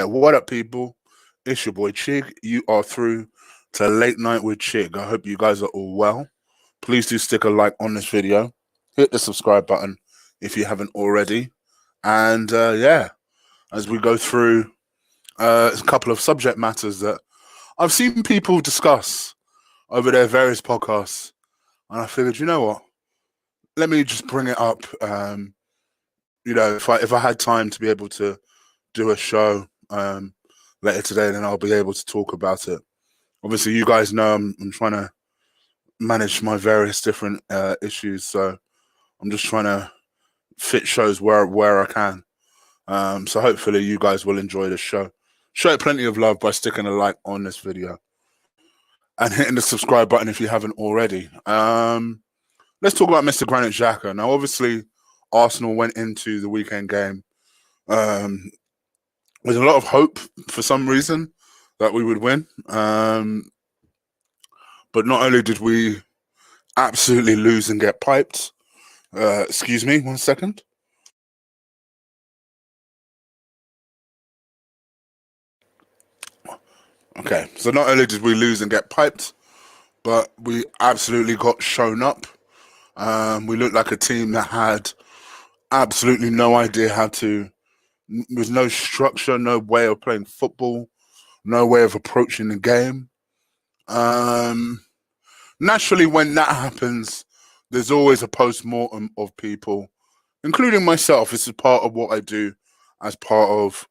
What up, people? It's your boy Chig. You are through to Late Night with Chig. I hope you guys are all well. Please do stick a like on this video. Hit the subscribe button if you haven't already. And yeah, as we go through a couple of subject matters that I've seen people discuss over their various podcasts, and I figured, you know what? Let me just bring it up. If I had time to be able to do a show later today, then I'll be able to talk about it. Obviously, you guys know I'm trying to manage my various different issues, so I'm just trying to fit shows where I can. So hopefully you guys will enjoy the show. Show it plenty of love by sticking a like on this video and hitting the subscribe button if you haven't already. Let's talk about Mr. Granit Xhaka. Now, obviously, Arsenal went into the weekend game with a lot of hope for some reason that we would win. But not only did we absolutely lose and get piped, excuse me, 1 second. Okay, so not only did we lose and get piped, but we absolutely got shown up. We looked like a team that had absolutely no idea how to, with no structure, no way of playing football, no way of approaching the game. Naturally, when that happens, there's always a post-mortem of people, including myself. This is part of what I do as part of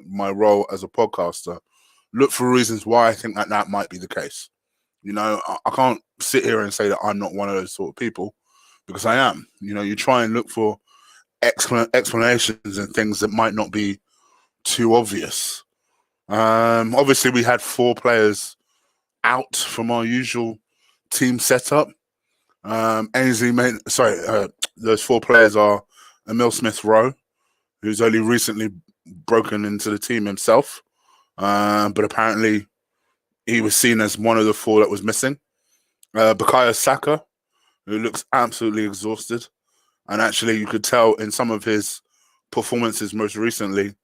my role as a podcaster. Look for reasons why I think that might be the case. You know, I can't sit here and say that I'm not one of those sort of people, because I am. You know, you try and look for explanations and things that might not be too obvious. Obviously, we had 4 players out from our usual team setup. Those 4 players are Emil Smith-Rowe, who's only recently broken into the team himself, but apparently he was seen as one of the 4 that was missing. Bukayo Saka, who looks absolutely exhausted, and actually you could tell in some of his performances most recently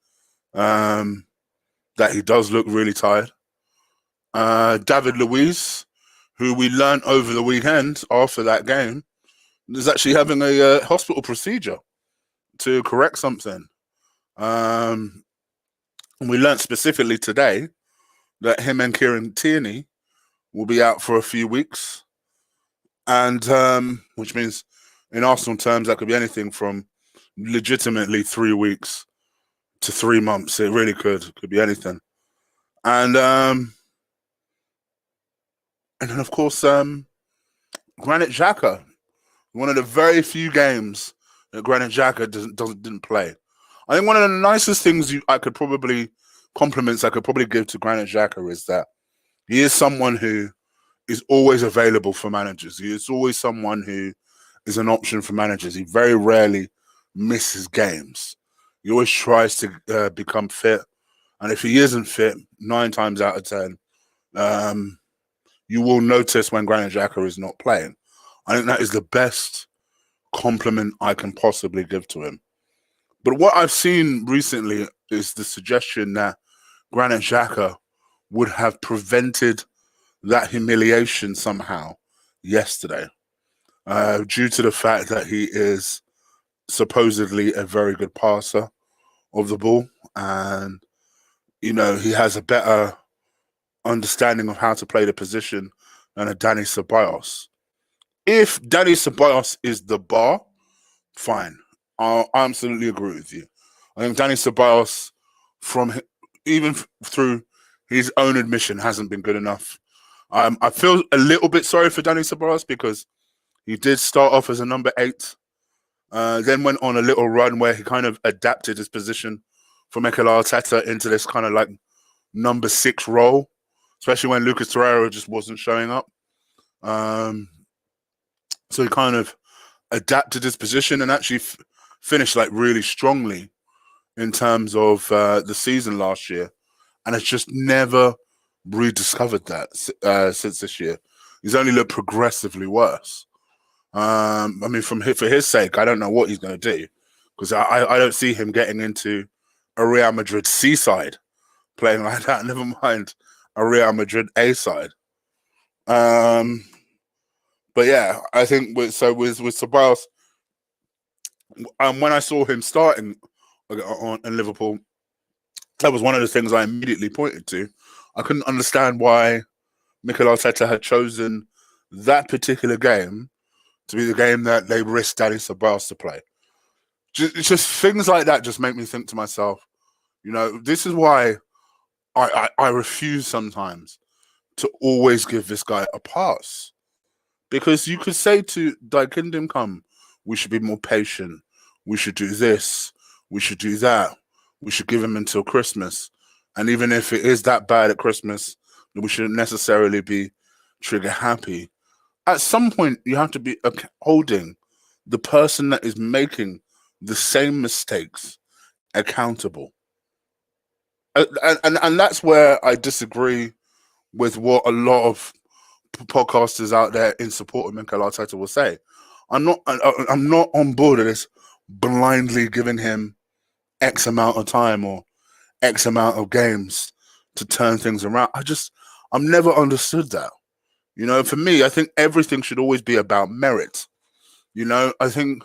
that he does look really tired. David Luiz, who we learned over the weekend after that game, is actually having a hospital procedure to correct something. And we learned specifically today that him and Kieran Tierney will be out for a few weeks, and which means in Arsenal terms that could be anything from legitimately 3 weeks to 3 months. It really could be anything. And then of course Granit Xhaka, one of the very few games that Granit Xhaka didn't play. I think one of the nicest things compliments I could probably give to Granit Xhaka is that he is someone who is always available for managers. He is always someone who is an option for managers. He very rarely misses games. He always tries to become fit. And if he isn't fit, 9 times out of 10, you will notice when Granit Xhaka is not playing. I think that is the best compliment I can possibly give to him. But what I've seen recently is the suggestion that Granit Xhaka would have prevented that humiliation somehow yesterday, due to the fact that he is supposedly a very good passer of the ball, and you know, he has a better understanding of how to play the position than a Dani Ceballos. If Dani Ceballos is the bar, fine. I absolutely agree with you. I think Dani Ceballos, even through his own admission, hasn't been good enough. I feel a little bit sorry for Dani Ceballos because he did start off as a number 8, then went on a little run where he kind of adapted his position for Mikel Arteta into this kind of like number 6 role, especially when Lucas Torreira just wasn't showing up. So he kind of adapted his position and actually finished like really strongly in terms of the season last year, and has just never rediscovered that since this year. He's only looked progressively worse. I mean, for his sake, I don't know what he's going to do, because I don't see him getting into a Real Madrid C side playing like that. Never mind a Real Madrid A side. But yeah, I think with Ceballos, when I saw him starting in Liverpool, that was one of the things I immediately pointed to. I couldn't understand why Mikel Arteta had chosen that particular game to be the game that they risked Dani Ceballos to play. Just things like that just make me think to myself, this is why I refuse sometimes to always give this guy a pass. Because you could say to Thy Kingdom Come, we should be more patient. We should do this. We should do that. We should give him until Christmas. And even if it is that bad at Christmas, we shouldn't necessarily be trigger happy. At some point, you have to be holding the person that is making the same mistakes accountable. And that's where I disagree with what a lot of podcasters out there in support of Mikel Arteta will say. I'm not on board with this blindly giving him X amount of time or X amount of games to turn things around. I've never understood that. For me, I think everything should always be about merit. I think,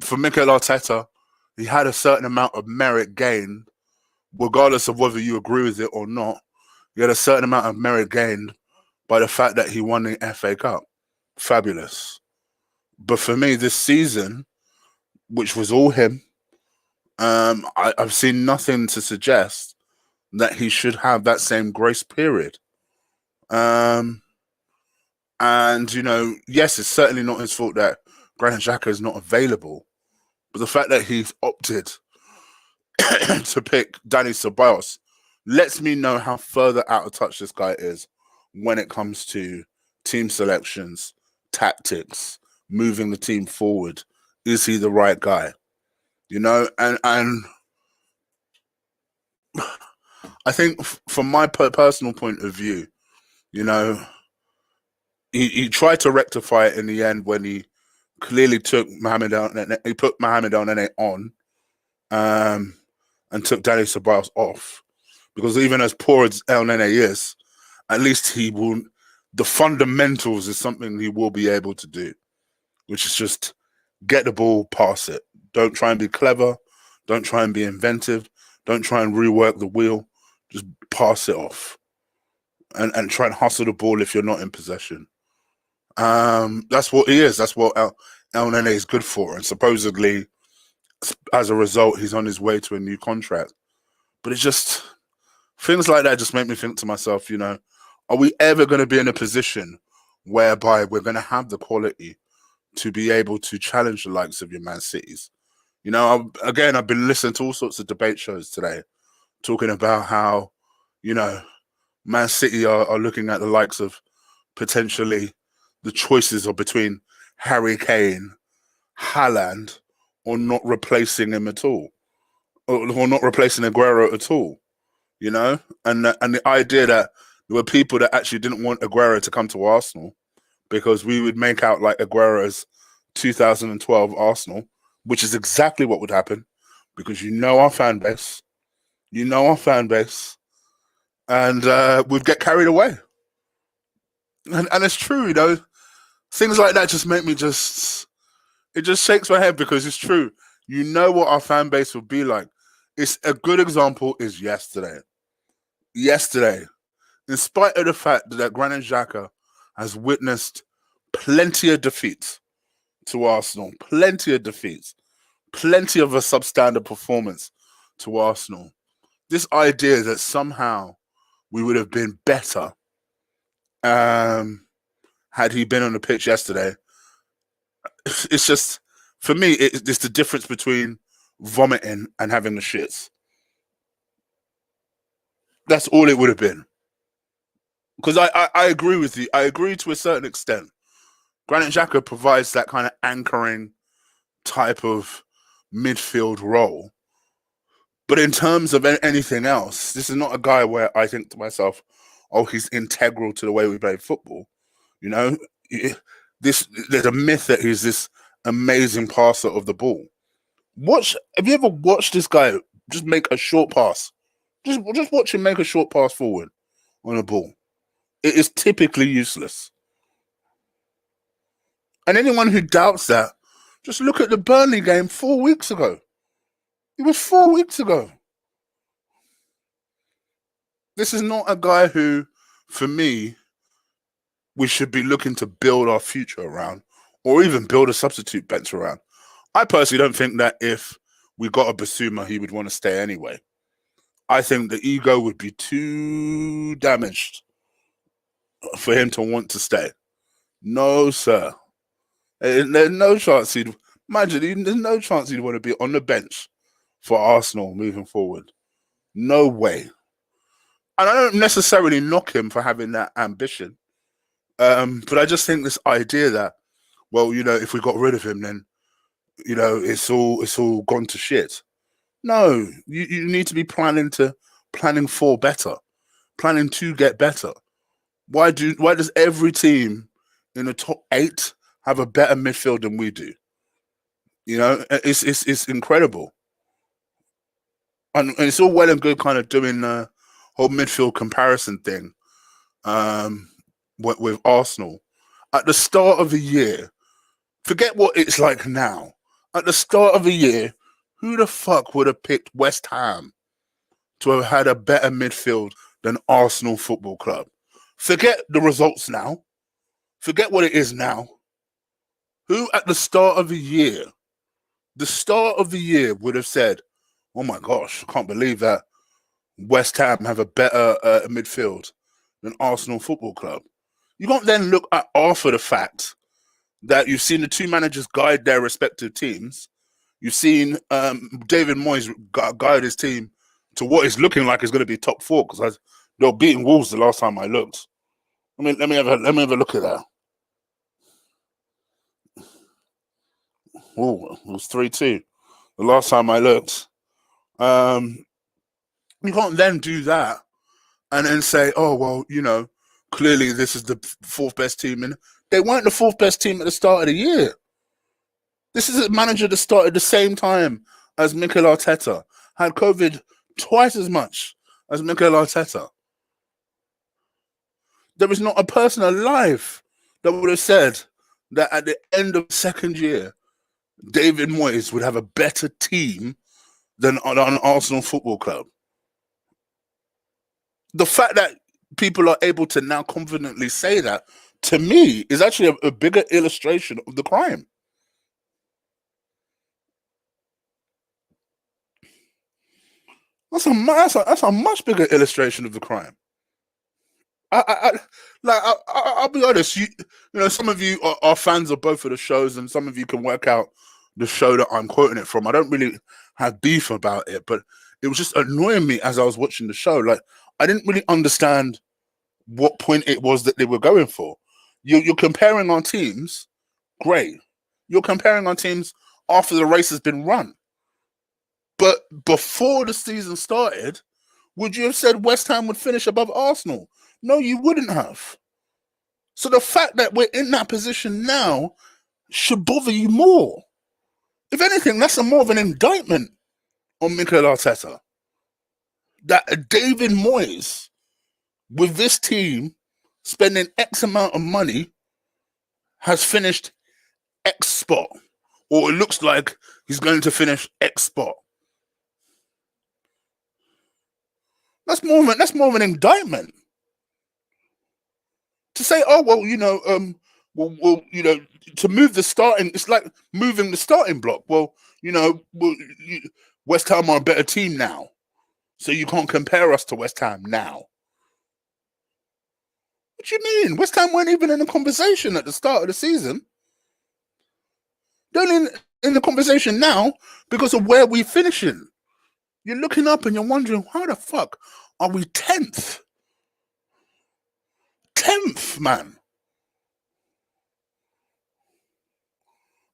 for Mikel Arteta, he had a certain amount of merit gained, regardless of whether you agree with it or not. He had a certain amount of merit gained by the fact that he won the FA Cup. Fabulous. But for me, this season, which was all him, I've seen nothing to suggest that he should have that same grace period. And, yes, it's certainly not his fault that Granit Xhaka is not available. But the fact that he's opted to pick Dani Ceballos lets me know how further out of touch this guy is when it comes to team selections, tactics, moving the team forward. Is he the right guy? And I think from my personal point of view, he tried to rectify it in the end when he clearly took Mohamed El-Nene on and took Dani Ceballos off. Because even as poor as El-Nene is, at least the fundamentals is something he will be able to do, which is just get the ball, pass it. Don't try and be clever. Don't try and be inventive. Don't try and rework the wheel. Just pass it off and try and hustle the ball if you're not in possession. That's what he is. That's what El-Nene is good for. And supposedly, as a result, he's on his way to a new contract. But it's just, things like that just make me think to myself, are we ever going to be in a position whereby we're going to have the quality to be able to challenge the likes of your Man Cities? I've been listening to all sorts of debate shows today, talking about how, Man City are looking at the likes of potentially the choices are between Harry Kane, Haaland, or not replacing him at all, or not replacing Aguero at all, and the idea that there were people that actually didn't want Aguero to come to Arsenal because we would make out like Aguero's 2012 Arsenal, which is exactly what would happen because our fan base, and we'd get carried away. And it's true, things like that just make me it just shakes my head because it's true. What our fan base would be like. It's a good example is yesterday. Yesterday, in spite of the fact that Granit Xhaka has witnessed plenty of defeats to Arsenal, plenty of defeats, plenty of a substandard performance to Arsenal, this idea that somehow we would have been better had he been on the pitch yesterday, it's just, for me, it's the difference between vomiting and having the shits. That's all it would have been. Because I agree with you. I agree to a certain extent. Granit Xhaka provides that kind of anchoring type of midfield role. But in terms of anything else, this is not a guy where I think to myself, oh, he's integral to the way we play football. There's a myth that he's this amazing passer of the ball. Have you ever watched this guy just make a short pass Just watch him make a short pass forward on a ball. It is typically useless. And anyone who doubts that, just look at the Burnley game 4 weeks ago. It was 4 weeks ago. This is not a guy who, for me, we should be looking to build our future around or even build a substitute bench around. I personally don't think that if we got a Basuma, he would want to stay anyway. I think the ego would be too damaged for him to want to stay. No, sir. There's no chance he'd imagine. There's no chance he'd want to be on the bench for Arsenal moving forward. No way. And I don't necessarily knock him for having that ambition, but I just think this idea that, well, if we got rid of him, then it's all gone to shit. No, you need to be planning for better, planning to get better. Why does every team in the top 8 have a better midfield than we do? It's incredible, and it's all well and good kind of doing the whole midfield comparison thing with Arsenal. At the start of the year, forget what it's like now. At the start of the year, who the fuck would have picked West Ham to have had a better midfield than Arsenal Football Club? Forget the results now. Forget what it is now. Who at the start of the year would have said, oh my gosh, I can't believe that West Ham have a better midfield than Arsenal Football Club. You can't then look at after the fact that you've seen the two managers guide their respective teams. You've seen David Moyes guide his team to what is looking like is going to be top 4, because they were beating Wolves the last time I looked. Let me have a look at that. Oh, it was 3-2 the last time I looked. You can't then do that and then say, oh, well, clearly this is the 4th best team. And they weren't the 4th best team at the start of the year. This is a manager that started the same time as Mikel Arteta, had COVID twice as much as Mikel Arteta. There is not a person alive that would have said that at the end of the second year, David Moyes would have a better team than an Arsenal Football Club. The fact that people are able to now confidently say that, to me, is actually a bigger illustration of the crime. That's a much bigger illustration of the crime. I'll be honest. Some of you are fans of both of the shows, and some of you can work out the show that I'm quoting it from. I don't really have beef about it, but it was just annoying me as I was watching the show. Like, I didn't really understand what point it was that they were going for. You're comparing our teams, great. You're comparing our teams after the race has been run. But before the season started, would you have said West Ham would finish above Arsenal? No, you wouldn't have. So the fact that we're in that position now should bother you more. If anything, that's more of an indictment on Mikel Arteta. That David Moyes, with this team spending X amount of money, has finished X spot, or it looks like he's going to finish X spot. That's more of an indictment. To say, oh well, to move the starting, it's like moving the starting block. Well, West Ham are a better team now, so you can't compare us to West Ham now. What do you mean? West Ham weren't even in the conversation at the start of the season. They're in the conversation now because of where we're finishing. You're looking up and you're wondering, how the fuck are we 10th? 10th, man.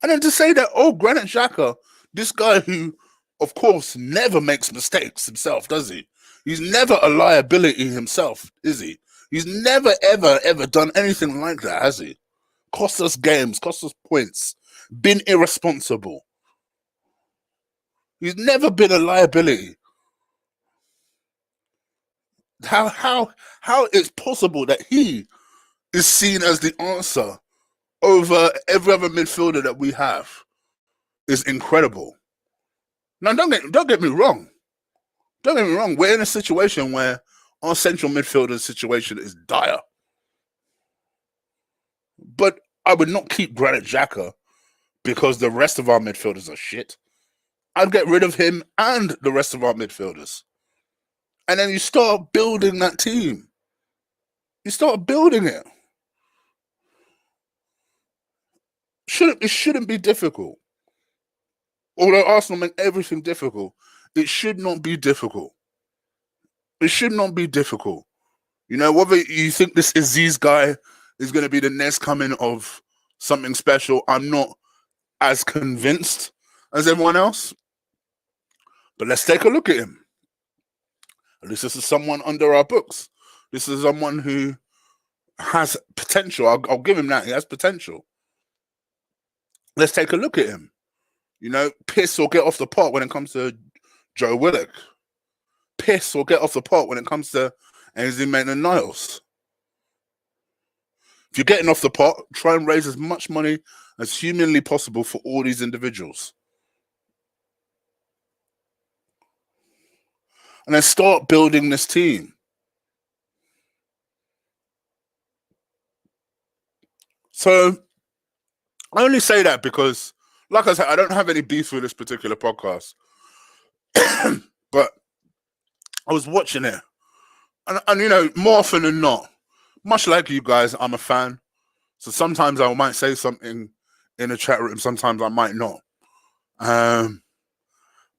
And then to say that, oh, Granit Xhaka, this guy who, of course, never makes mistakes himself, does he? He's never a liability himself, is he? He's never, ever, ever done anything like that, has he? Cost us games, cost us points, been irresponsible. He's never been a liability. how it's possible that he is seen as the answer over every other midfielder that we have is incredible. Now, don't get me wrong. Don't get me wrong. We're in a situation where our central midfielder situation is dire. But I would not keep Granit Xhaka because the rest of our midfielders are shit. I'd get rid of him and the rest of our midfielders. And then you start building that team. You start building it. It shouldn't be difficult. Although Arsenal make everything difficult, it should not be difficult. It should not be difficult. You know, whether you think this Aziz guy is going to be the next coming of something special, I'm not as convinced as everyone else. But let's take a look at him. At least this is someone under our books. This is someone who has potential. I'll give him that. He has potential. Let's take a look at him. You know, piss or get off the pot when it comes to Joe Willock. Piss or get off the pot when it comes to Ainsley Maitland-Niles. If you're getting off the pot, try and raise as much money as humanly possible for all these individuals. And then start building this team. So I only say that because, like I said, I don't have any beef with this particular podcast. But I was watching it. And, you know, more often than not, much like you guys, I'm a fan. So sometimes I might say something in the chat room. Sometimes I might not. But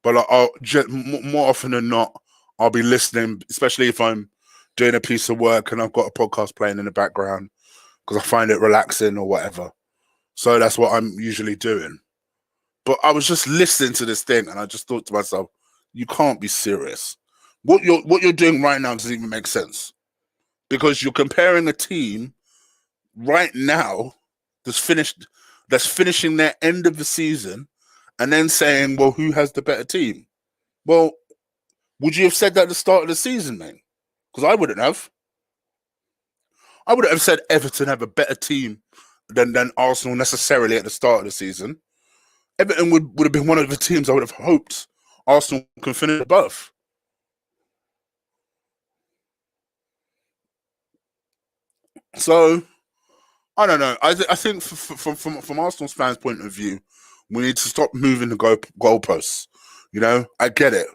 more often than not, I'll be listening, especially if I'm doing a piece of work and I've got a podcast playing in the background because I find it relaxing or whatever. So that's what I'm usually doing. But I was just listening to this thing and I just thought to myself, you can't be serious. What you're doing right now doesn't even make sense. Because you're comparing a team right now that's finishing their end of the season and then saying, well, who has the better team? Well, would you have said that at the start of the season, mate? Because I wouldn't have. I wouldn't have said Everton have a better team than Arsenal necessarily at the start of the season. Everton would have been one of the teams I would have hoped Arsenal can finish above. So, I don't know. I think from Arsenal's fans' point of view, we need to stop moving the goalposts. You know, I get it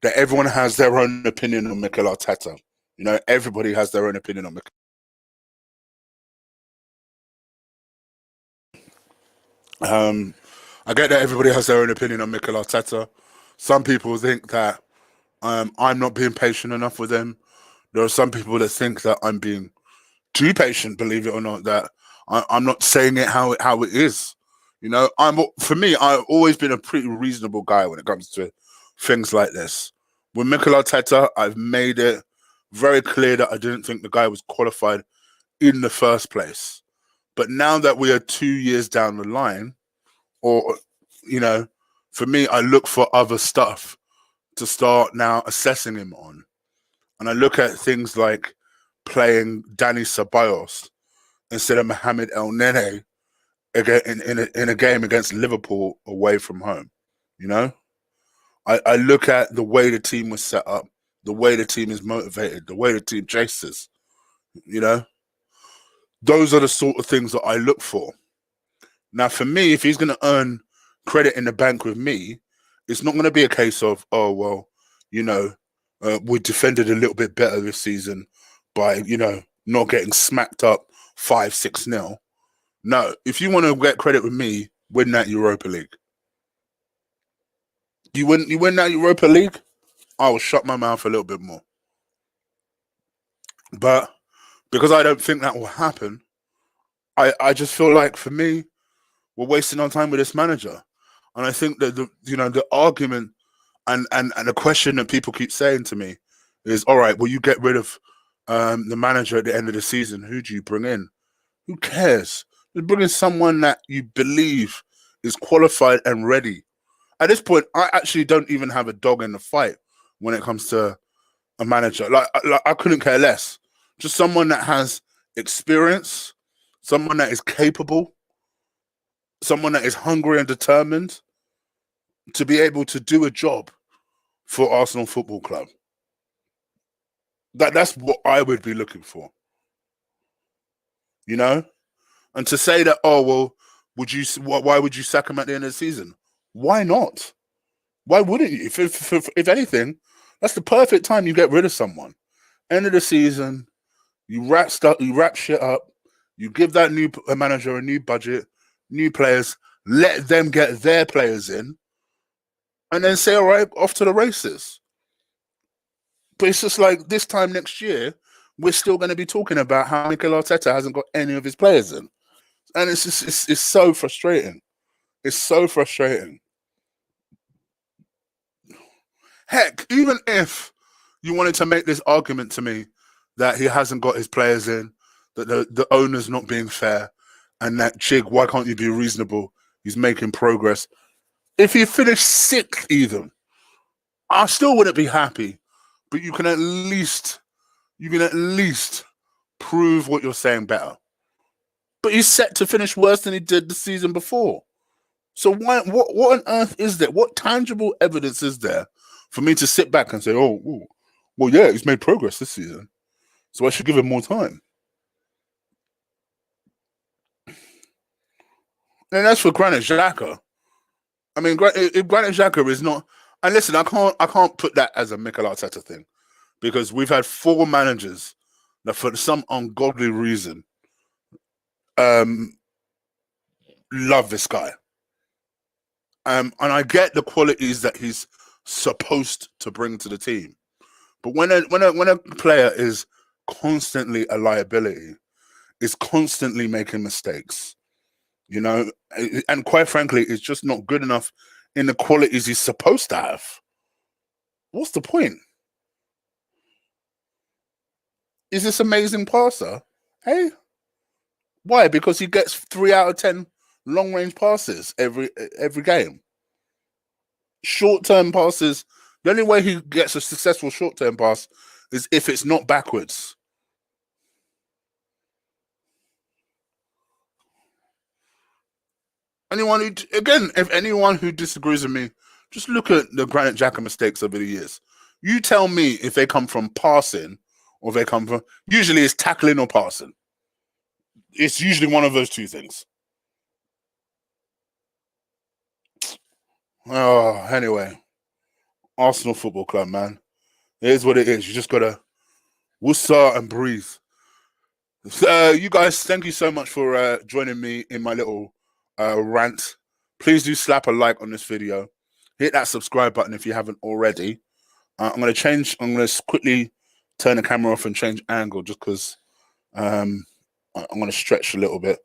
that everyone has their own opinion on Mikel Arteta. You know, everybody has their own opinion on Mikel. I get that everybody has their own opinion on Mikel Arteta. Some people think that I'm not being patient enough with him. There are some people that think that I'm being too patient, believe it or not, that I'm not saying it how it is. You know, for me, I've always been a pretty reasonable guy when it comes to things like this. With Mikel Arteta, I've made it very clear that I didn't think the guy was qualified in the first place. But now that we are 2 years down the line, or, you know, for me, I look for other stuff to start now assessing him on. And I look at things like playing Dani Ceballos instead of Mohamed El Nene again in a game against Liverpool away from home. You know, I look at the way the team was set up, the way the team is motivated, the way the team chases. You know, those are the sort of things that I look for. Now, for me, if he's going to earn credit in the bank with me, it's not going to be a case of, oh, well, you know, we defended a little bit better this season by, you know, not getting smacked up 5-6-0. No, if you want to get credit with me, win that Europa League. You win that Europa League, I will shut my mouth a little bit more. But because I don't think that will happen, I just feel like, for me, we're wasting our time with this manager. And I think that the argument and the question that people keep saying to me is, all right, well, you get rid of the manager at the end of the season. Who do you bring in? Who cares? You bring in someone that you believe is qualified and ready. At this point, I actually don't even have a dog in the fight when it comes to a manager. Like I couldn't care less. Just someone that has experience, someone that is capable, someone that is hungry and determined to be able to do a job for Arsenal Football Club. That's what I would be looking for. You know? And to say that, oh well, why would you sack him at the end of the season? Why not? Why wouldn't you? If anything, that's the perfect time you get rid of someone. End of the season, you wrap shit up, you give that new manager a new budget, new players, let them get their players in, and then say, all right, off to the races. But it's just like this time next year, we're still going to be talking about how Mikel Arteta hasn't got any of his players in. And it's just, it's so frustrating. It's so frustrating. Heck, even if you wanted to make this argument to me that he hasn't got his players in, that the owner's not being fair, and that Chig, why can't you be reasonable? He's making progress. If he finished sixth even, I still wouldn't be happy. But you can at least prove what you're saying better. But he's set to finish worse than he did the season before. So what on earth is there? What tangible evidence is there for me to sit back and say, oh, well, yeah, he's made progress this season, so I should give him more time? And that's for Granit Xhaka. I mean, if Granit Xhaka is not, and listen, I can't put that as a Mikel Arteta thing, because we've had 4 managers that, for some ungodly reason, love this guy. And I get the qualities that he's supposed to bring to the team, but when a player is constantly a liability, is constantly making mistakes, you know, and quite frankly, is just not good enough in the qualities he's supposed to have, what's the point? Is this amazing passer? Hey, why? Because he gets 3 out of 10 long range passes every game. Short term passes. The only way he gets a successful short term pass is if it's not backwards. If anyone who disagrees with me, just look at the Granit Xhaka mistakes over the years. You tell me if they come from passing or they come from. Usually it's tackling or passing. It's usually one of those two things. Oh, anyway, Arsenal Football Club, man. It is what it is. You just gotta woosah and breathe. You guys, thank you so much for joining me in my little rant. Please do slap a like on this video. Hit that subscribe button if you haven't already. I'm going to quickly turn the camera off and change angle just because I'm going to stretch a little bit.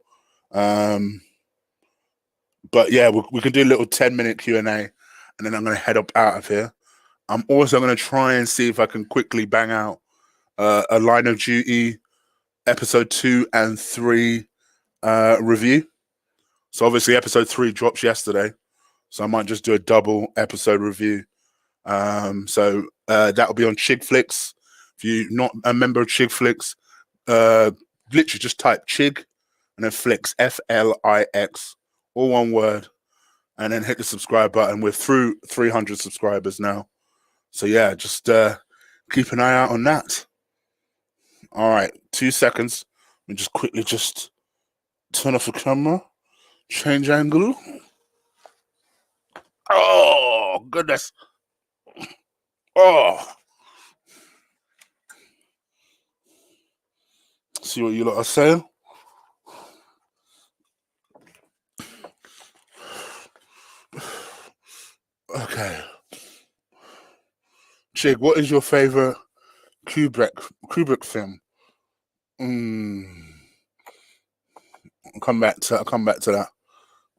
But yeah, we can do a little 10-minute Q&A, and then I'm going to head up out of here. I'm also going to try and see if I can quickly bang out a Line of Duty episode 2 and 3 review. So obviously episode 3 drops yesterday, so I might just do a double episode review. So that'll be on Chig Flicks. If you're not a member of Chig Flicks, literally just type Chig and then Flicks, Flix, all one word, and then hit the subscribe button. We're through 300 subscribers now, so yeah, just keep an eye out on that. All right, 2 seconds. Let me just quickly turn off the camera, change angle. Oh goodness. Oh. See what you lot are saying. Okay. Chig, what is your favorite Kubrick film? I'll come back to that.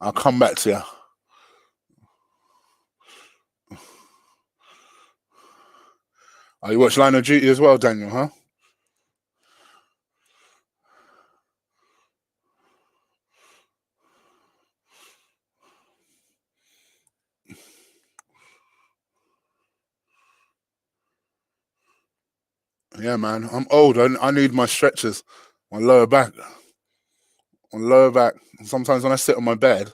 I'll come back to you. Oh, you watch Line of Duty as well, Daniel, huh? Yeah, man. I'm old. I need my stretchers, my lower back, my lower back. Sometimes when I sit on my bed,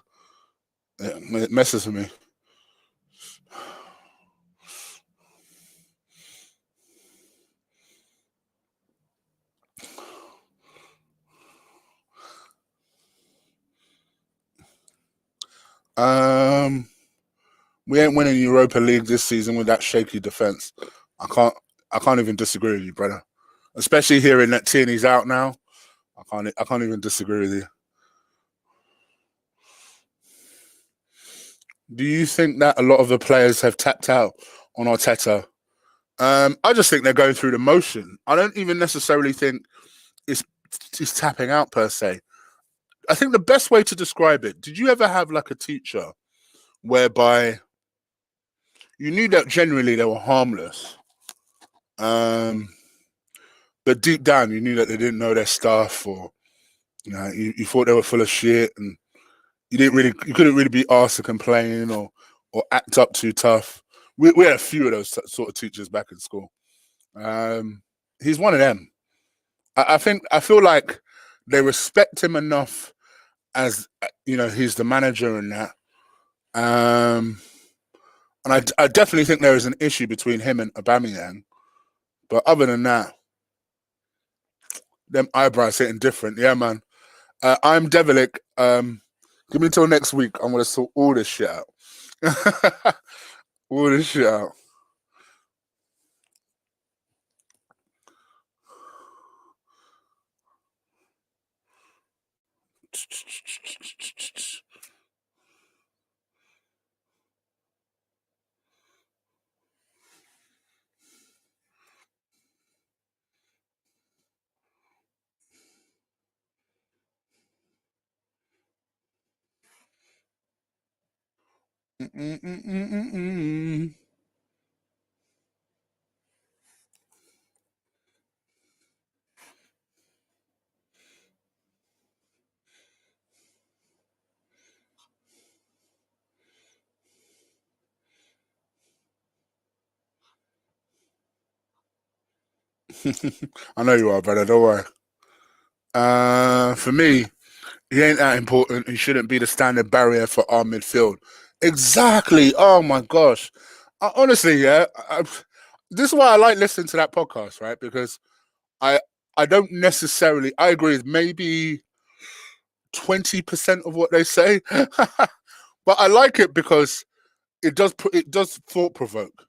it messes with me. Um, we ain't winning Europa League this season with that shaky defense. I can't. I can't even disagree with you, brother. Especially hearing that Tierney's out now. I can't even disagree with you. Do you think that a lot of the players have tapped out on Arteta? I just think they're going through the motion. I don't even necessarily think it's tapping out per se. I think the best way to describe it, did you ever have like a teacher whereby you knew that generally they were harmless, but deep down you knew that they didn't know their stuff, or you thought they were full of shit, and you couldn't really be asked to complain or act up too tough. We had a few of those sort of teachers back in school. He's one of them. I feel like they respect him enough as he's the manager and that. And I definitely think there is an issue between him and Aubameyang. But other than that, them eyebrows hitting different. Yeah, man. I'm Devilic. Give me until next week. I'm going to sort all this shit out. All this shit out. I know you are, brother. Don't worry. For me, he ain't that important. He shouldn't be the standard barrier for our midfield. Exactly. Oh my gosh. Honestly, yeah. This is why I like listening to that podcast, right? Because I I don't necessarily. I agree with maybe 20% of what they say, but I like it because it does thought provoke.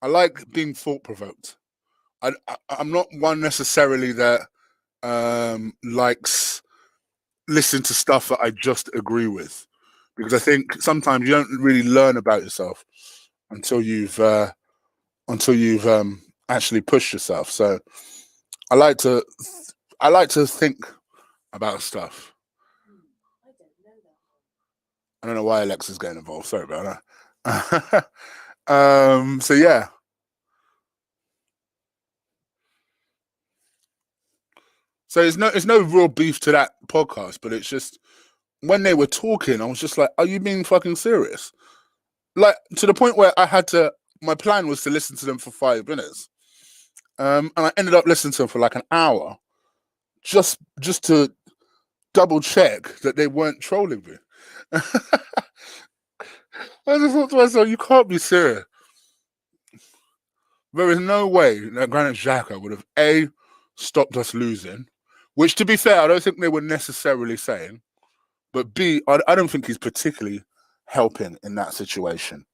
I like being thought provoked. I'm not one necessarily that likes listen to stuff that I just agree with, because I think sometimes you don't really learn about yourself until you've actually pushed yourself. So I like to I like to think about stuff. I don't know why Alexa's getting involved. Sorry about that. So yeah. So it's no real beef to that podcast, but it's just when they were talking, I was just like, "Are you being fucking serious?" Like, to the point where I had to. My plan was to listen to them for 5 minutes, and I ended up listening to them for like an hour, just to double check that they weren't trolling me. I just thought to myself, "You can't be serious." There is no way that Granit Xhaka would have stopped us losing, which, to be fair, I don't think they were necessarily saying. But B, I don't think he's particularly helping in that situation.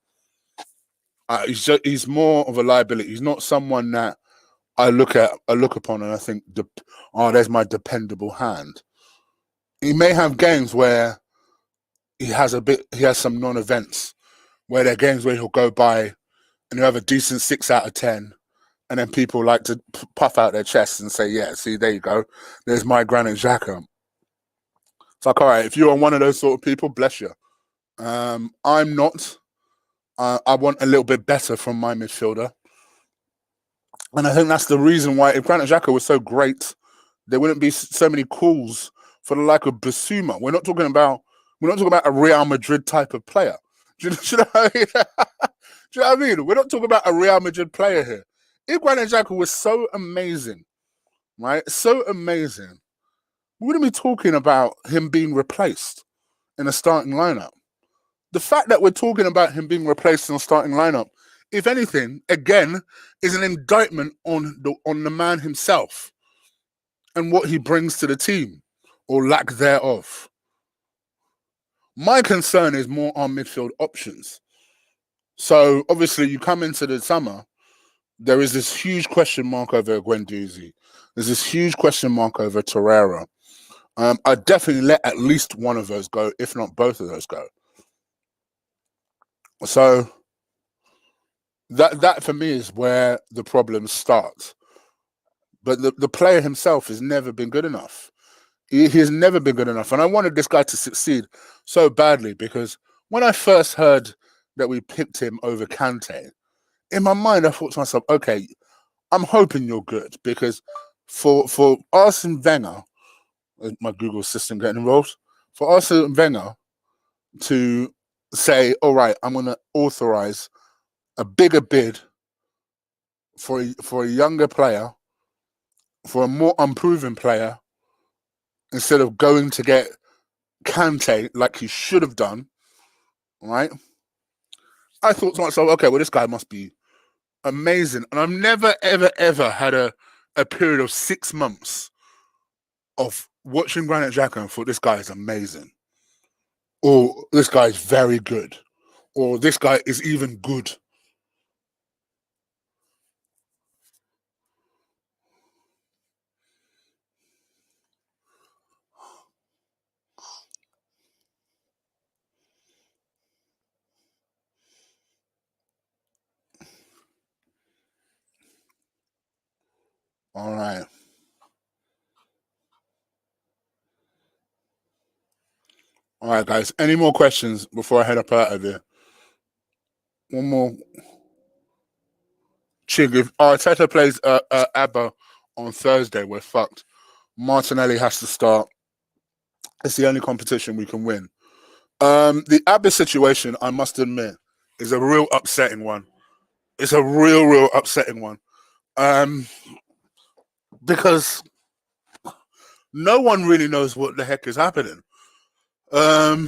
He's more of a liability. He's not someone that I look upon and I think, oh, there's my dependable hand. He may have games where he has some non-events where there are games where he'll go by and he'll have a decent 6 out of 10, and then people like to puff out their chests and say, "Yeah, see, there you go. There's my Granit Xhaka." It's like, all right, if you're one of those sort of people, bless you. I'm not. I want a little bit better from my midfielder. And I think that's the reason why, if Granit Xhaka was so great, there wouldn't be so many calls for the like of Basuma. We're not talking about a Real Madrid type of player. Do you know what I mean? Do you know what I mean? We're not talking about a Real Madrid player here. if Granit Xhaka was so amazing, right? So amazing, we wouldn't be talking about him being replaced in a starting lineup. The fact that we're talking about him being replaced in a starting lineup, if anything, again, is an indictment on the man himself and what he brings to the team, or lack thereof. My concern is more on midfield options. So obviously, you come into the summer, there is this huge question mark over Guendouzi. There's this huge question mark over Torreira. I'd definitely let at least one of those go, if not both of those go. So that for me is where the problems start. But the player himself has never been good enough. He has never been good enough. And I wanted this guy to succeed so badly, because when I first heard that we picked him over Kante, in my mind, I thought to myself, okay, I'm hoping you're good, because for Arsene Wenger, my Google assistant getting involved, for Arsene Wenger to say, all right, I'm going to authorize a bigger bid for a younger player, for a more unproven player, instead of going to get Kante like he should have done, right? I thought to myself, okay, well, this guy must be amazing. And I've never, ever, ever had a period of 6 months of watching Granit Xhaka and thought this guy is amazing, or this guy is very good, or this guy is even good. All right. All right, guys. Any more questions before I head up out of here? One more. Chig, if Arteta plays ABBA on Thursday, we're fucked. Martinelli has to start. It's the only competition we can win. The ABBA situation, I must admit, is a real upsetting one. It's a real upsetting one. Because no one really knows what the heck is happening. We all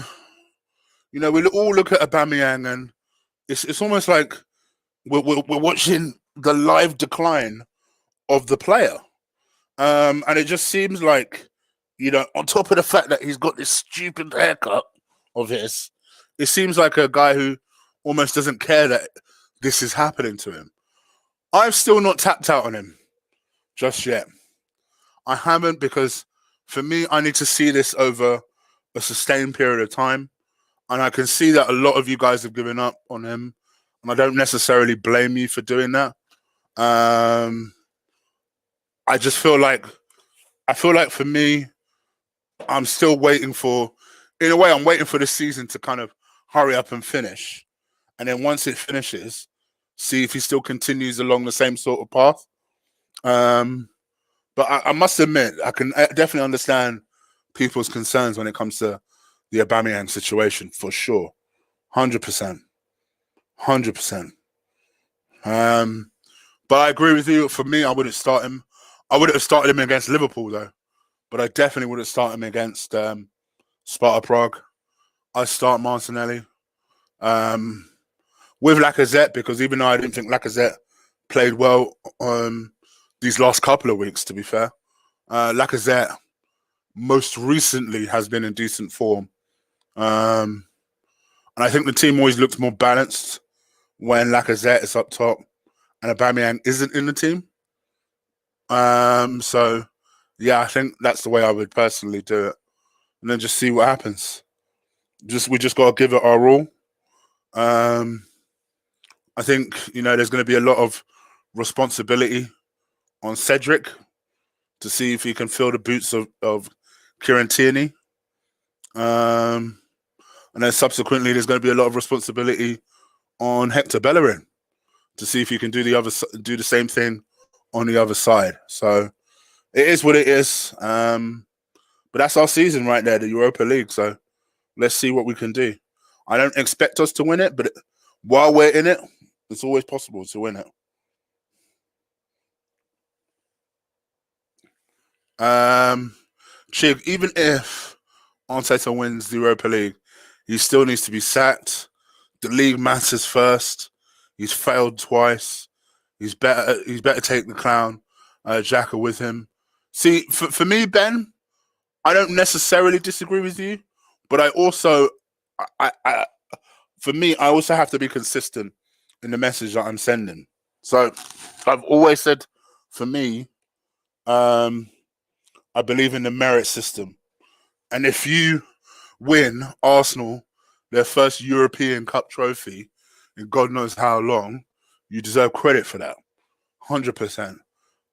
look at Aubameyang, and it's almost like we're watching the live decline of the player. And it just seems like, on top of the fact that he's got this stupid haircut of his, it seems like a guy who almost doesn't care that this is happening to him. I've still not tapped out on him just yet. I haven't, because for me, I need to see this over a sustained period of time. And I can see that a lot of you guys have given up on him. And I don't necessarily blame you for doing that. I just feel like for me, I'm still waiting for, in a way, I'm waiting for the season to kind of hurry up and finish. And then once it finishes, see if he still continues along the same sort of path. But I must admit, I can definitely understand people's concerns when it comes to the Aubameyang situation, for sure. 100%. 100%. But I agree with you. For me, I wouldn't start him. I wouldn't have started him against Liverpool, though. But I definitely wouldn't start him against Sparta Prague. I'd start Martinelli. With Lacazette, because even though I didn't think Lacazette played well these last couple of weeks, to be fair, Lacazette most recently has been in decent form. And I think the team always looks more balanced when Lacazette is up top and Aubameyang isn't in the team. So, yeah, I think that's the way I would personally do it. And then just see what happens. We just got to give it our all. I think, there's going to be a lot of responsibility on Cedric to see if he can fill the boots of Kieran Tierney. And then subsequently, there's going to be a lot of responsibility on Hector Bellerin to see if he can do the same thing on the other side. So it is what it is. But that's our season right there, the Europa League. So let's see what we can do. I don't expect us to win it, but while we're in it, it's always possible to win it. Chig, even if Arteta wins the Europa League, he still needs to be sacked. The league matters first. He's failed twice. He's better take the clown, Xhaka with him. See, for me, Ben, I don't necessarily disagree with you, but I also, for me, I also have to be consistent in the message that I'm sending. So I've always said, for me, I believe in the merit system. And if you win Arsenal their first European Cup trophy in God knows how long, you deserve credit for that. 100%.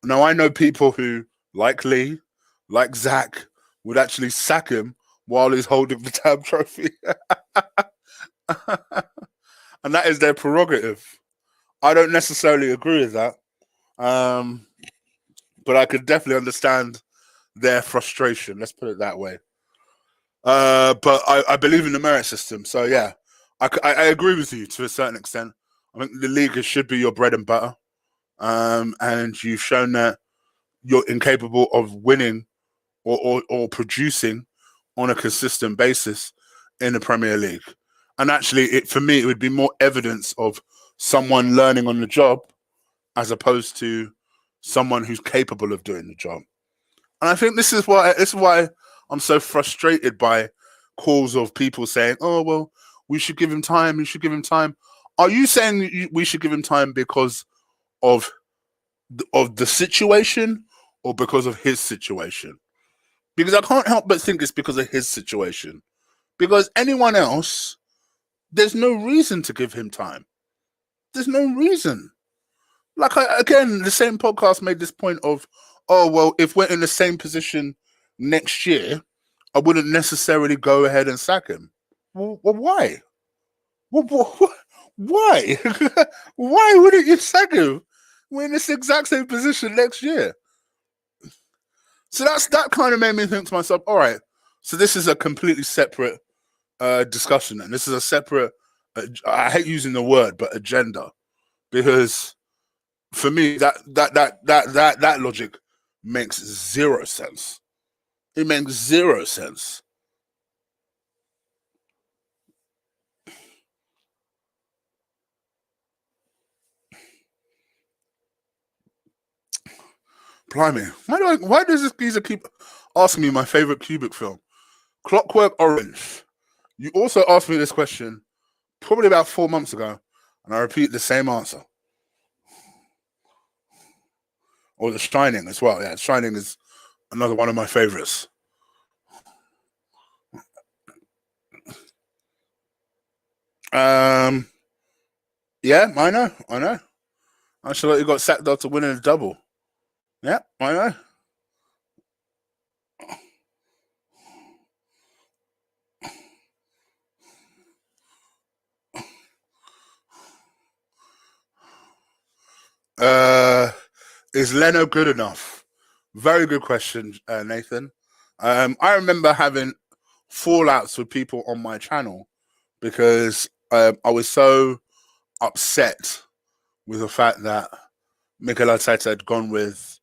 Now, I know people who, like Lee, like Zach, would actually sack him while he's holding the damn trophy. And that is their prerogative. I don't necessarily agree with that. But I could definitely understand their frustration. Let's put it that way. But I believe in the merit system. So, yeah, I agree with you to a certain extent. I think the league should be your bread and butter. And you've shown that you're incapable of winning or producing on a consistent basis in the Premier League. And actually, for me, it would be more evidence of someone learning on the job as opposed to someone who's capable of doing the job. And I think this is why I'm so frustrated by calls of people saying, "Oh, well, we should give him time. We should give him time." Are you saying we should give him time because of the situation or because of his situation? Because I can't help but think it's because of his situation. Because anyone else, there's no reason to give him time. There's no reason. Like, again, the same podcast made this point of, oh, well, if we're in the same position next year, I wouldn't necessarily go ahead and sack him. Well, why? Why? Why wouldn't you sack him? We're in this exact same position next year. So that kind of made me think to myself, all right, so this is a completely separate discussion, and this is a separate, I hate using the word, but agenda, because for me, that logic makes zero sense. It makes zero sense. Blimey, why does this geezer keep asking me my favorite Kubrick film? Clockwork Orange. You also asked me this question probably about 4 months ago, and I repeat the same answer. Or The Shining as well. Yeah, Shining is another one of my favorites. Yeah, I know. Ancelotti got sacked after winning a double. Yeah, I know. Is Leno good enough? Very good question, Nathan. I remember having fallouts with people on my channel because I was so upset with the fact that Mikel Arteta had gone with,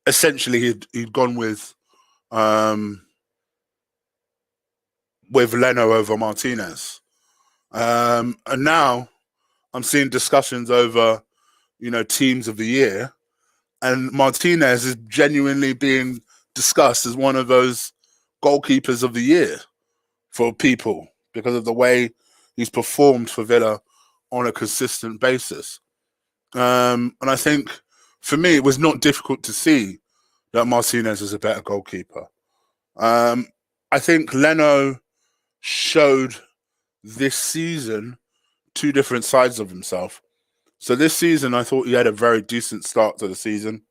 essentially he'd gone with Leno over Martinez. And now I'm seeing discussions over, teams of the year, and Martinez is genuinely being discussed as one of those goalkeepers of the year for people because of the way he's performed for Villa on a consistent basis. And I think for me, it was not difficult to see that Martinez is a better goalkeeper. I think Leno showed this season two different sides of himself. So this season, I thought he had a very decent start to the season.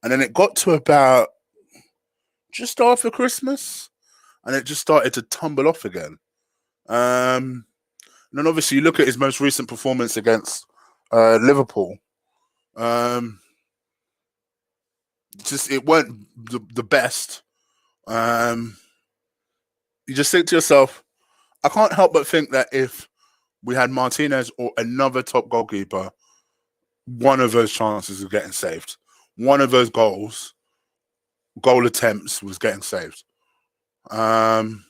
And then it got to about just after Christmas, and it just started to tumble off again. And then obviously you look at his most recent performance against Liverpool. Just it weren't the best. You just think to yourself, I can't help but think that if we had Martinez or another top goalkeeper, one of those chances of getting saved, one of those goals goal attempts was getting saved. And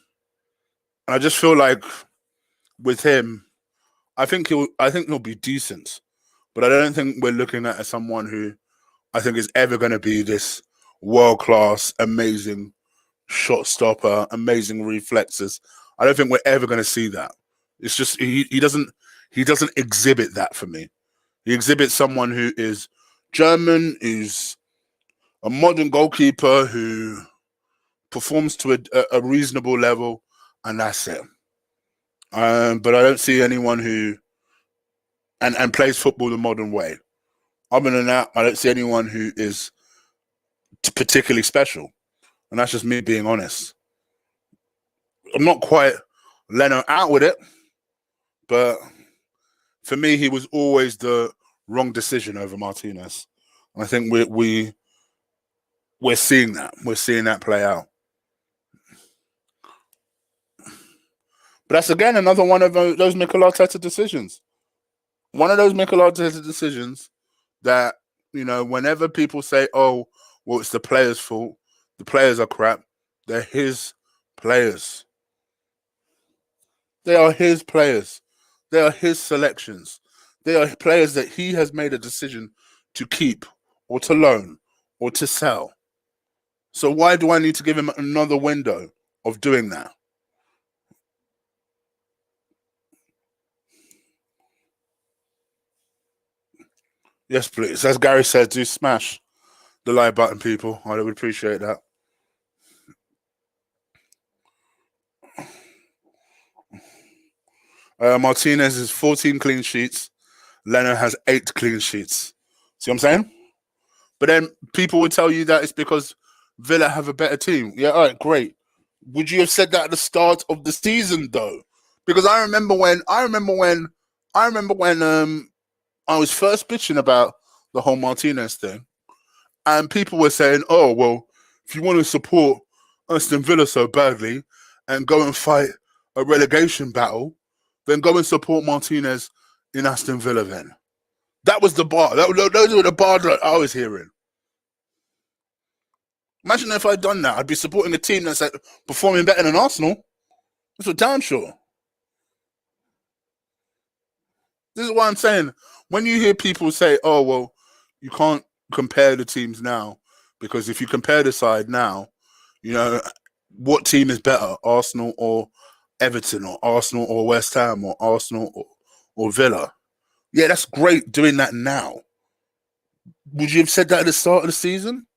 I just feel like with him, I think he'll be decent, but I don't think we're looking at as someone who I think is ever going to be this world class, amazing shot stopper, amazing reflexes. I don't think we're ever going to see that. It's just he doesn't exhibit that for me. He exhibits someone who is German, who's a modern goalkeeper who performs to a reasonable level, and that's it. But I don't see anyone who and plays football the modern way. Other than that, I don't see anyone who is particularly special, and that's just me being honest. I'm not quite Leno out with it, but for me, he was always the wrong decision over Martinez. And I think we're seeing that. We're seeing that play out. But that's again another one of those Mikel Arteta decisions. One of those Mikel Arteta decisions that, you know, whenever people say, "Oh, well, it's the players' fault. The players are crap," they're his players. They are his players. They are his selections. They are players that he has made a decision to keep or to loan or to sell. So why do I need to give him another window of doing that? Yes, please. As Gary said, do smash the like button, people. I would appreciate that. Martinez has 14 clean sheets. Leno has 8 clean sheets. See what I'm saying? But then people would tell you that it's because Villa have a better team. Yeah, all right, great. Would you have said that at the start of the season, though? Because I remember when I was first bitching about the whole Martinez thing, and people were saying, "Oh, well, if you want to support Aston Villa so badly and go and fight a relegation battle, then go and support Martinez in Aston Villa." Then that was the bar. Those were the bars that I was hearing. Imagine if I'd done that. I'd be supporting a team that's like, performing better than Arsenal. That's what damn sure. This is what I'm saying. When you hear people say, "Oh, well, you can't compare the teams now," because if you compare the side now, you know, what team is better, Arsenal or Everton, or Arsenal or West Ham, or Arsenal or Villa? Yeah, that's great doing that now. Would you have said that at the start of the season?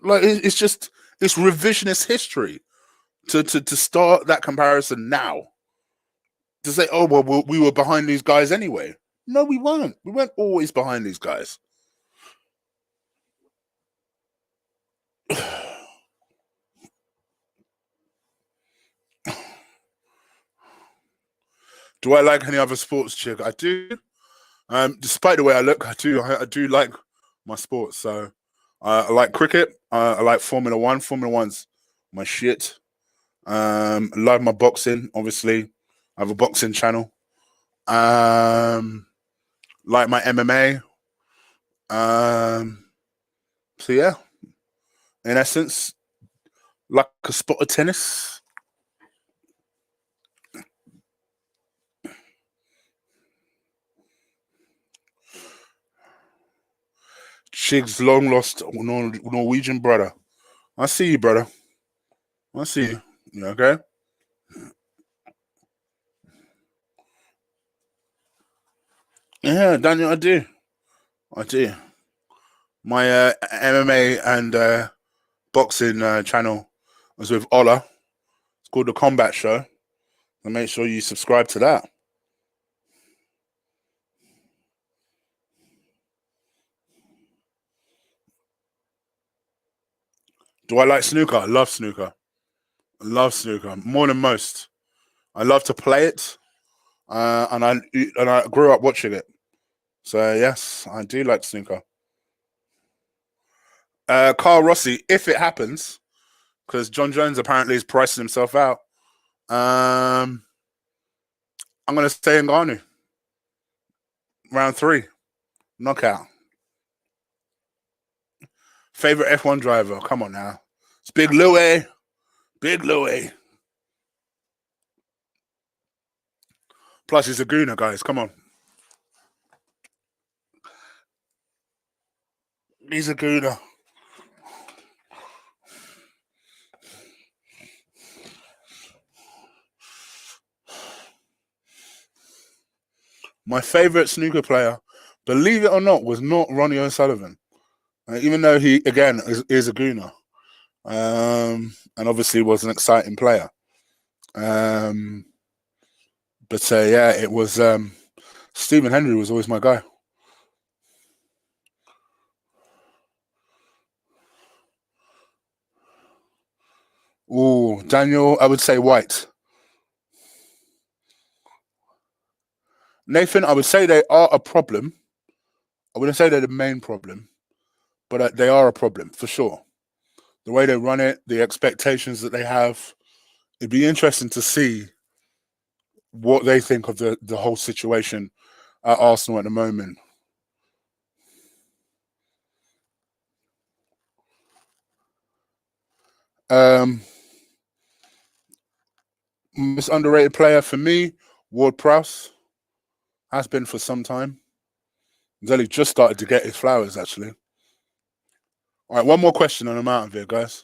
Like, it's revisionist history to start that comparison now. To say, "Oh, well, we were behind these guys anyway." No, we weren't. We weren't always behind these guys. Do I like any other sports, Chig? I do. Despite the way I look, I do like my sports. So I like cricket. I like Formula One. Formula One's my shit. I love my boxing. Obviously, I have a boxing channel. Like my MMA. So yeah, in essence, like a spot of tennis. Chig's long lost Norwegian brother. I see you, brother. I see you. You okay? Yeah, Daniel, I do. I do. My MMA and boxing channel was with Ola. It's called The Combat Show. And make sure you subscribe to that. Do I like snooker? I love snooker. I love snooker more than most. I love to play it, and I grew up watching it. So yes, I do like snooker. Carl Rossi, if it happens, because John Jones apparently is pricing himself out. I'm gonna stay in Ngannou. Round 3, knockout. Favorite F1 driver? Come on now. It's Big Louie. Big Louie. Plus, he's a gooner, guys. Come on. He's a gooner. My favorite snooker player, believe it or not, was not Ronnie O'Sullivan. Even though he, again, is a gooner. And obviously was an exciting player. But yeah, it was Stephen Hendry was always my guy. Oh, Daniel, I would say White. Nathan, I would say they are a problem. I wouldn't say they're the main problem, but they are a problem for sure. The way they run it, the expectations that they have, it'd be interesting to see what they think of the whole situation at Arsenal at the moment. Most underrated player for me, Ward-Prowse, has been for some time. He's only just started to get his flowers, actually. All right, one more question and I'm out of here, guys.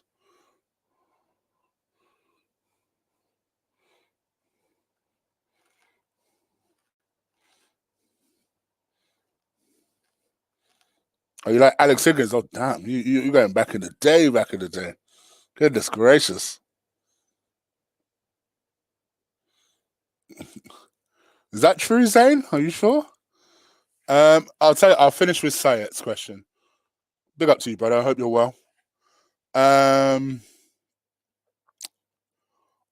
Are you like Alex Higgins? Oh, damn, you're going back in the day, Goodness gracious. Is that true, Zane? Are you sure? I'll tell you, I'll finish with Sayed's question. Big up to you, brother. I hope you're well. I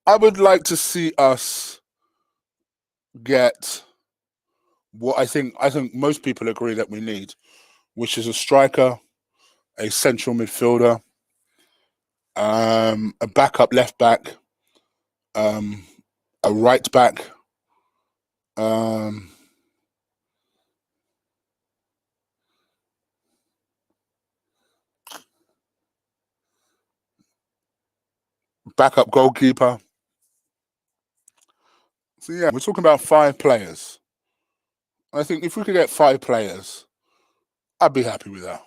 would like to see us get what I think most people agree that we need, which is a striker, a central midfielder, a backup left back, a right back, backup goalkeeper. So yeah, we're talking about 5 players. I think if we could get 5 players, I'd be happy with that.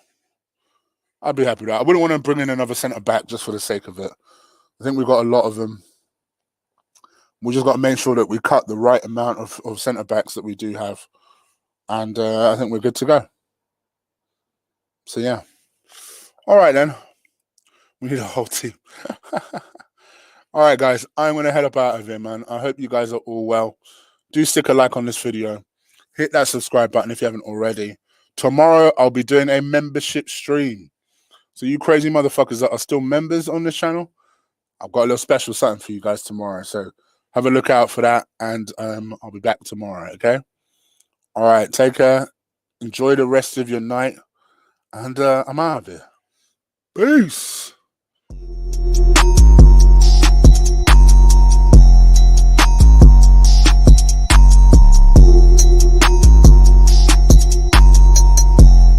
I wouldn't want to bring in another centre back just for the sake of it. I think we've got a lot of them. We just got to make sure that we cut the right amount of centre backs that we do have. And I think we're good to go. So yeah. All right then. We need a whole team. All right, guys. I'm going to head up out of here, man. I hope you guys are all well. Do stick a like on this video. Hit that subscribe button if you haven't already. Tomorrow, I'll be doing a membership stream. So you crazy motherfuckers that are still members on this channel, I've got a little special something for you guys tomorrow. So have a look out for that. And I'll be back tomorrow, okay? All right. Take care. Enjoy the rest of your night. And I'm out of here. Peace.